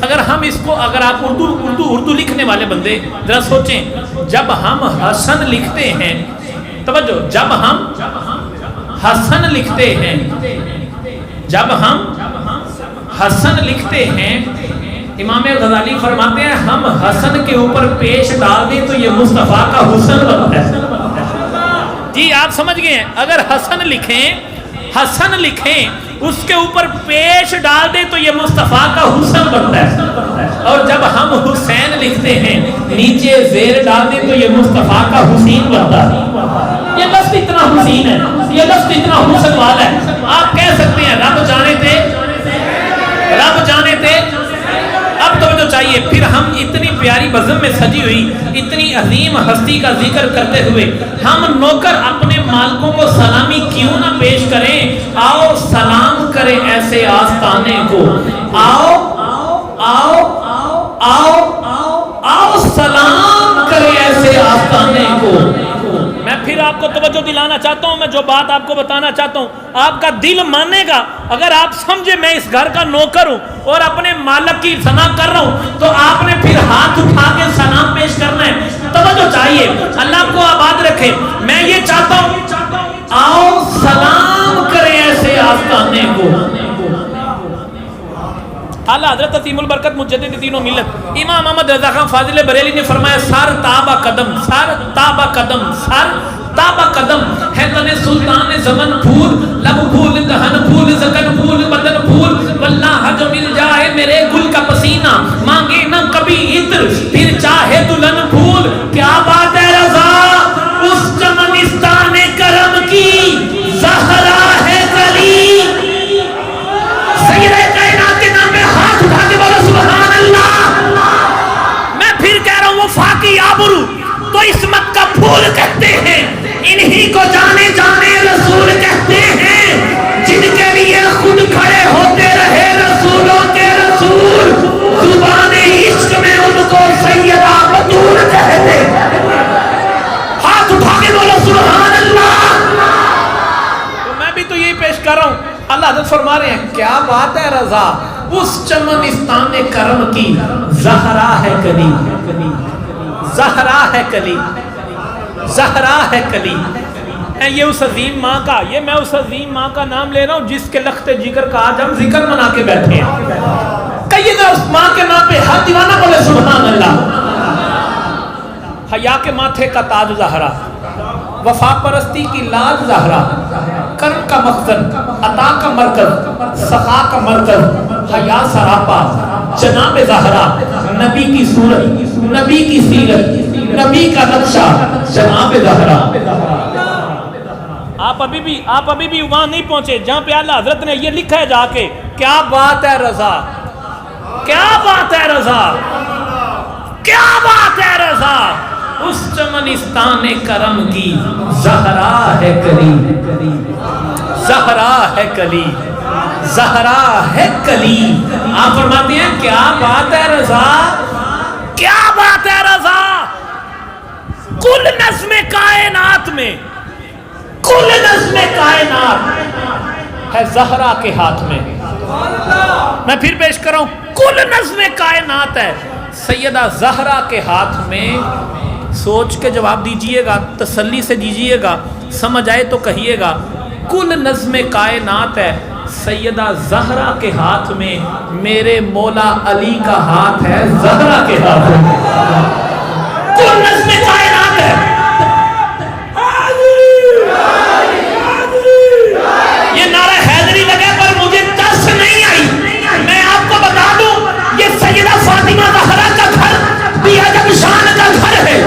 اگر ہم اس کو، اگر آپ اردو لکھنے والے بندے ذرا سوچیں، جب ہم حسن لکھتے ہیں، توجہ، جب ہم حسن لکھتے ہیں، جب ہم حسن لکھتے ہیں، امام غزالی فرماتے ہیں ہم حسن کے اوپر پیش ڈال دیں تو یہ مصطفیٰ کا حسن بنتا ہے۔ جی آپ سمجھ گئے ہیں، اگر حسن لکھیں اس کے اوپر پیش ڈال دیں تو یہ مصطفیٰ کا حسن بنتا ہے، اور جب ہم حسین لکھتے ہیں نیچے زیر ڈال دیں تو یہ مصطفیٰ کا حسین بنتا ہے۔ یہ لفظ اتنا حسین ہے، یہ لفظ اتنا حسن والا ہے، آپ کہہ سکتے ہیں رب جانے تھے، رب جانے تھے۔ اب تو جو چاہیے، پھر ہم اتنی پیاری بزم میں سجی ہوئی اتنی عظیم ہستی کا ذکر کرتے ہوئے ہم نوکر اپنے مالکوں کو سلامی کیوں نہ پیش کریں؟ آؤ سلام کریں ایسے آستانے کو، آؤ آؤ آؤ آؤ سلام کریں ایسے آستانے کو۔ میں پھر آپ کو توجہ دلانا چاہتا ہوں، میں جو بات آپ کو بتانا چاہتا ہوں آپ کا دل مانے گا اگر آپ سمجھے میں اس گھر کا نوکر ہوں اور اپنے مالک کی ثنا کر رہا ہوں تو آپ نے پھر ہاتھ اٹھا کے سلام پیش کرنا ہے۔ توجہ چاہیے، اللہ کو آباد رکھے۔ میں یہ چاہتا ہوں آؤ سلام کریں ایسے آستانے کو۔ اعلیٰ حضرت عظیم البرکت مجدد دین و ملت امام احمد رضا خان فاضل بریلی نے فرمایا سر تابہ قدم، سر تابہ قدم، سر تابہ قدم ہے تن سلطان زمن پھول، لب پھول، دہن پھول، زکن پھول، بدن پھول، واللہ جو مل جائے میرے گل کا پسینہ، مانگے نہ کبھی عطر پھر چاہے دلہن پھول۔ کیا بات ہے رضا، اس چمنستان کرم کی زہرا ہے کلی، سیدہ کائنات کے نام پہ ہاتھ اٹھا کے بولو سبحان اللہ۔ میں پھر کہہ رہا ہوں وفاقی آبرو تو عصمت کا پھول کہتے ہیں، انہی کو جانے جانے رسول کہتے ہیں، جن کے لیے خود کھڑے ہوتے رہے رسولوں کے رسول، زبان عشق میں ان کو سیدہ بطول کہتے ہیں۔ ہاتھ اٹھا کے بولو سبحان اللہ۔ تو میں بھی تو یہی پیش کر رہا ہوں، اللہ حضرت فرما رہے ہیں کیا بات ہے رضا، اس چمنستان کرم کی زہرا ہے کلی، زہرا ہے کلی، زہرا ہے کلی۔ یہ اس عظیم ماں کا، یہ میں اس عظیم ماں کا نام لے رہا ہوں جس کے لخت جگر کا آج ہم ذکر منا کے بیٹھے ہیں۔ کہیے گا اس ماں کے نام پہ ہر دیوانہ بولے سبحان اللہ۔ حیا کے ماتھے کا تاج زہرا، وفا پرستی کی لاج زہرا، کرم کا مخزن، عطا کا مرکز، سخا کا مرکز، حیا سراپا، جناب زہرا، نبی کی صورت، نبی کی سیرت، نبی کا نقشہ، جناب زہرا۔ آپ ابھی بھی وہاں نہیں پہنچے جہاں پہ اعلیٰ حضرت نے یہ لکھا ہے جا کے، کیا بات ہے رضا، کیا بات ہے رضا، کیا بات ہے رضا، اس چمنستان کرم کی زہرا ہے کلی، زہرا ہے کلی، زہرا ہے کلی۔ آپ فرماتے ہیں کیا بات ہے رضا، کیا بات ہے رضا، کل نظم کائنات میں، کل نظم کائنات ہے زہرا کے ہاتھ میں۔ میں پھر پیش کر رہا ہوں، کل نظم کائنات ہے سیدہ زہرا کے ہاتھ میں۔ سوچ کے جواب دیجئے گا، تسلی سے دیجئے گا، سمجھ آئے تو کہیے گا، کل نظم کائنات ہے سیدہ زہرا کے ہاتھ میں، میرے مولا علی کا ہاتھ ہے زہرا کے ہاتھ میں۔ کل نظم کائنات ہے، یہ نعرہ حیدری لگے پر مجھے ٹس نہیں آئی۔ میں آپ کو بتا دوں یہ سیدہ فاطمہ زہرا کا گھر بھی عجب شان کا گھر ہے،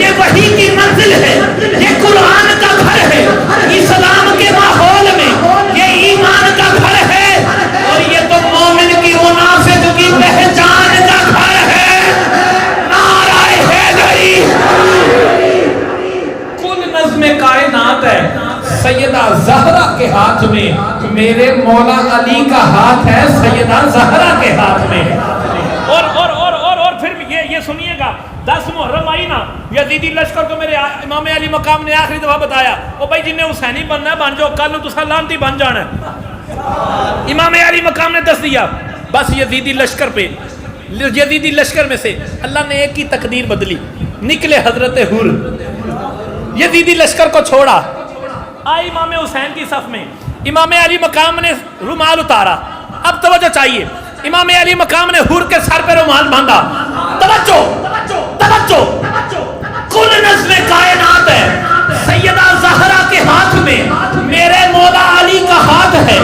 یہ وحی کی منزل ہے، یہ قرآن کا گھر ہے، اسلام کے ماحول میں یہ ایمان کا گھر ہے، اور یہ تو مومن کی منافق کی پہچان کا گھر ہے۔ نعرہ حیدری۔ کل نظم کائنات ہے سیدہ زہرا کے ہاتھ میں، میرے مولا علی کا ہاتھ ہے سیدہ زہرا کے ہاتھ میں۔ اور پھر یہ سنیے گا، 10 محرم آئی نا، یزیدی لشکر کو میرے امام علی مقام نے آخری دفعہ بتایا، او بھائی جنہیں حسینی بننا ہے بن جاؤ، کل نو تسا لانتی بن جانا ہے۔ امام علی مقام نے دس دیا، بس یزیدی لشکر پہ یزیدی لشکر میں سے اللہ نے ایک کی تقدیر بدلی، نکلے حضرت حور، یزیدی لشکر کو چھوڑا، آئی امام حسین کی صف میں، امام علی مقام نے رومال اتارا. اب توجہ چاہیے، امام علی مقام نے حور کے سر پہ رومال باندھا. توجہ توجہ، کل نظم کائنات ہے، سیدہ زہرا کے ہاتھ میں میرے مولا علی کا ہاتھ ہے،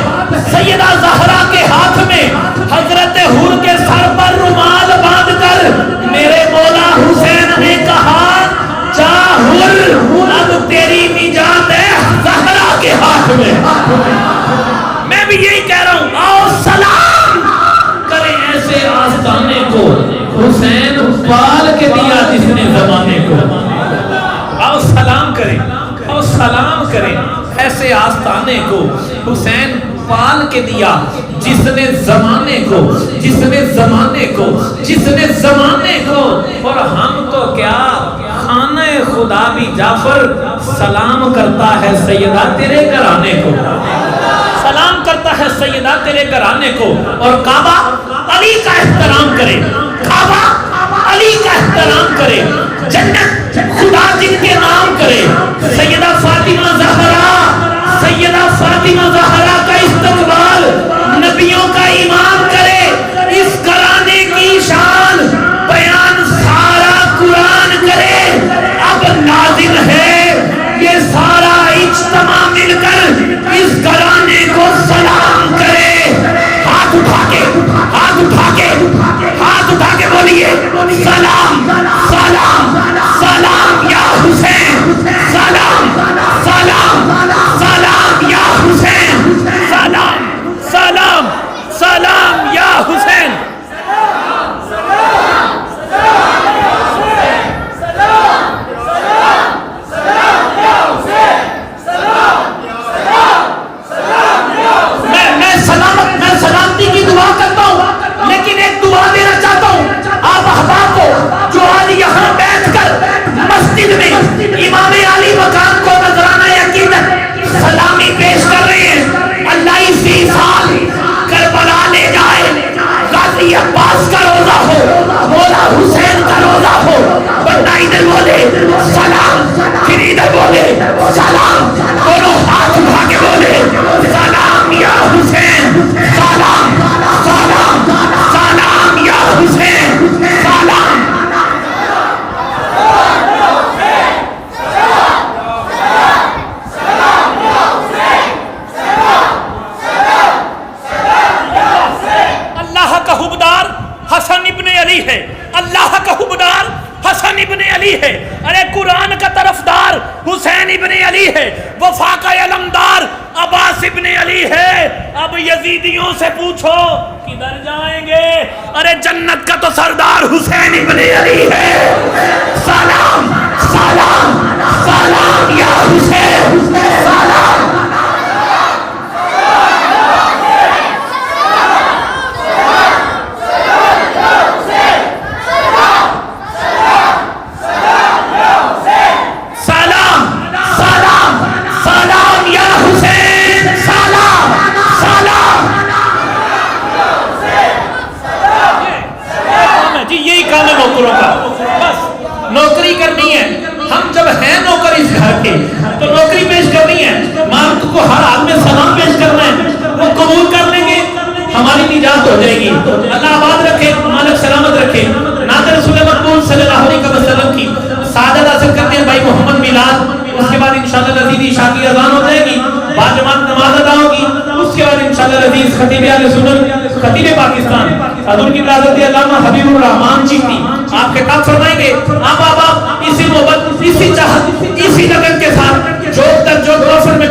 سیدہ زہرا کے ہاتھ میں حضرت حور کے سر پر رومال باندھ کر میرے مولا حسین نے کہا جا حور اب تیری نجات ہے زہرا کے ہاتھ میں. میں بھی یہی کہہ رہا ہوں، آؤ سلام کریں ایسے آستانے کو حسین پال کے دیا جس نے زمانے کو. آؤ سلام کریں، آؤ سلام کریں ایسے آستانے کو حسین پال کے دیا جس نے زمانے کو، جس نے زمانے کو، جس نے زمانے کو. اور ہم تو کیا خانہ خدا بھی جعفر سلام کرتا ہے سیدہ تیرے گھرانے کو، سلام کرتا ہے سیدہ تیرے گھرانے کو. اور کعبہ علی کا احترام کرے، کعبہ علی کا احترام کرے، جنت خدا جن کے نام کرے. سیدہ فاطمہ زہرا، سیدہ فاطمہ زہرا کا استقبال نبیوں کا امام کرے. اس گھرانے کی شان بیان سارا قرآن کرے. اب لازم ہے یہ سارا اجتماع مل کر اس گھرانے کو سلام کرے. ہاتھ اٹھا کے، ہاتھ اٹھا کے، ہاتھ اٹھا کے بولیے سلام سلام سلام یا حسین، سلام سلام سلام یا حسین، سلام سلام سلام یا حسین. میں سلامتی کی دعا کرتا ہوں، لیکن ایک دعا دینا چاہتا ہوں آپ احباب کو جو آج یہاں بیٹھ کر مسجد میں امام علی مقام کو نذرانہ عقیدت سلامی پیش کر رہے ہیں. اللہ اسی سال کربلا لے جائے، غازی عباس کا روزہ ہو، مولا حسین کا روزہ ہو، بندہ ادھر بولے سلام، پھر ادھر بولے سلام، دونوں ہاتھ اٹھا کے بولے سلام یا حسین، سلام سلام سلام یا حسین، سلام. اللہ کا حبدار حسن ابن علی ہے، اللہ کا حبدار حسن ابن علی ہے. ارے قرآن کا طرفدار حسین ابن علی ہے، وفا کا علمدار عباس ابن علی ہے. اب یزیدیوں سے پوچھو کدھر جائیں گے؟ ارے جنت کا تو سردار حسین ابن علی ہے. سلام سلام سلام یا حسین، سلام. نوکری کرنی ہے، ہم جب ہیں نوکر اس گھر کے تو نوکری پیش کرنی ہے، مالک کو ہر حال میں سلام پیش کرنا ہے. وہ قبول کر لیں گے ہماری نجات ہو جائے گی. اللہ آباد رکھے، مالک سلامت رکھے. نعت رسول مقبول صلی اللہ علیہ وسلم کی سعادت حاصل کرتے ہیں بھائی محمد میلاد. اس کے بعد انشاءاللہ العزیز عشاء کی اذان ہو جائے گی، باجماعت نماز ادا ہوگی. اس کے بعد انشاءاللہ العزیز خطیب اہل سنت، خطیب پاکستان حضور کی حضرت علامہ حبیب الرحمان چشتی آپ خطاب فرمائیں گے. آپ اسی محبت، اسی چاہت، اسی لگن کے ساتھ جو تک جو غفر میں